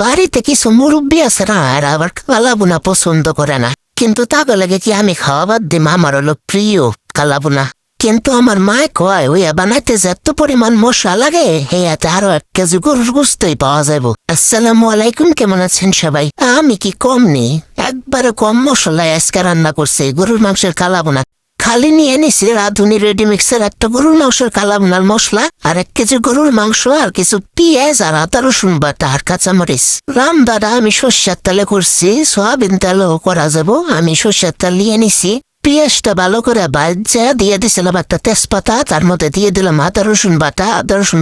বাড়িতে কিছু মুরব্বী আছে না, আর আবার কালা বুনা পছন্দ করে না, কিন্তু তাকে লাগে কি আমি খাওয়া বাদ দিম, আমার হলো প্রিয় কালা বুনা। কিন্তু আমার মায় কয় ওই বানাইতে যে এত পরিমাণ মশলা লাগে, হেয়াতে আরো 1 কেজি গরুর গোস্তই পাওয়া যাবো। আসসালামু আলাইকুম, কেমন আছেন সবাই? আমি কি কম নেই, একবারে কম মশলায় আজকে রান্না করছে গরুর মাংসের কালা বুনা। খালি নিয়ে নিছি রাঁধুনি রেডিমিক্সের একটা গরুর মাংসের কালা বুনার মশলা, আর 1 কেজি গরুর মাংস, আর কিছু পেঁয়াজ আর আদা রসুন বাটা আর কাঁচামরিচ। রান্নাটা আমি সর্ষের তেলে করছি, সয়াবিন তেলেও করা যাবো। আমি সর্ষের তেল নিয়ে নিছি, পেঁয়াজটা ভালো করে ভাজা দিয়ে দিছিলাম একটা তেজপাতা, তার মধ্যে দিয়ে দিলাম আদা রসুন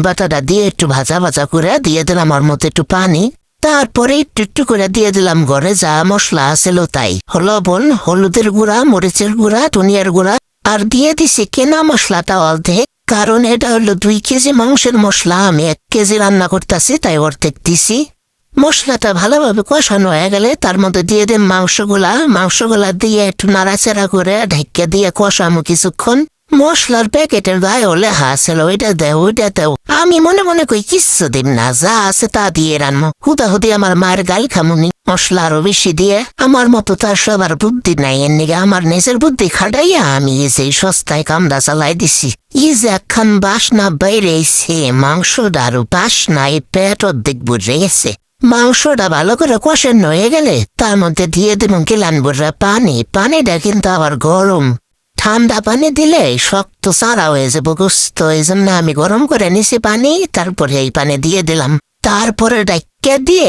বাটাটা দিয়ে একটু ভাজা ভাজা করে দিয়ে দিলাম ওর মধ্যে একটু পানি। তারপরে একটু করে দিয়ে দিলাম ঘরে যা মশলা আছিল তাই, লবণ, হলুদের গুঁড়া, মরিচের গুঁড়া, ধনিয়ার গুঁড়া, আর দিয়ে দিছি কেনা মশলাটা অর্ধেক, কারণ এটা হলো 2 কেজি মাংসের মশলা, আমি 1 কেজি রান্না করতেছি তাই অর্ধেক দিছি। মশলাটা ভালোভাবে কষানো হয়ে গেলে তার মধ্যে দিয়ে দিন মাংসগুলা দিয়ে একটু নাড়াচাড়া করে ঢেকে দিয়ে কষামো কিছুক্ষণ। মশলার প্যাকেটের গায়ে লেখা আছিল ওইটা দেও ওইটা দেও, আমি মনে মনে কই কিচ্ছু দিন না, যা আছে তা দিয়ে রান্না। হুদাহুদি আমার মায়ের গাল খামুনি মশলা আরো বেশি দিয়ে। আমার মতো তার সবার বুদ্ধি নাই, এর নিগে আমার নিজের বুদ্ধি খাটাইয়া আমি এই সস্তায় কামড়া চালাই দিছি। যে একখান বাসনা বাইরেছে, মাংসটা আরো বাসনায় পেট অর্ধেক বুঝে গেছে। মাংসটা ভালো করে কষানো হয়ে গেলে তার মধ্যে দিয়ে দেবেন গিলান ভরা পানি। পানিটা কিন্তু আবার গরম, ঠান্ডা পানি দিলে শক্ত চারা হয়ে যাবো গোস্ত, এই জন্য আমি গরম করে নিছি পানি, তারপরে এই পানি দিয়ে দিলাম। তারপরে ডাইকা দিয়ে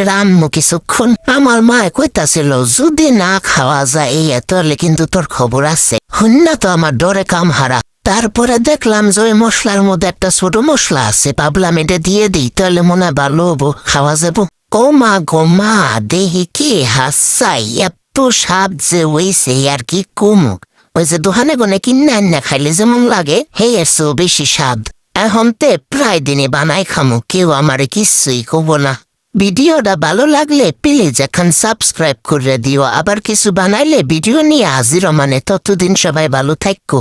রান্নু কিছুক্ষণ। আমার মা কইতাছিল যদি না খাওয়া যায় তাহলে কিন্তু তোর খবর আছে, হুন্না তো আমার ডরে কাম হারা। তারপরে দেখলাম যে ওই মশলার মধ্যে একটা ছোট মশলা আছে, ভাবলাম এটা দিয়ে দিই, তাহলে মনে হয় ভালো হবো, খাওয়া যাবো। গোমা দেহি কি হাসাই, এত স্বাদ যে হইছে আর কি কমু। ওই যে দোকানে গনে কিনে আন্না খাইলে যেমন লাগে, এসো বেশি স্বাদ। এখন তে প্রায় দিনে বানাই খামু, কেউ আমারে কিছুই কব না। ভিডিওটা ভালো লাগলে প্লিজ এখন সাবস্ক্রাইব করে দিও, আবার কিছু বানাইলে ভিডিও নিয়ে হাজির, মানে ততদিন সবাই ভালো থাকো।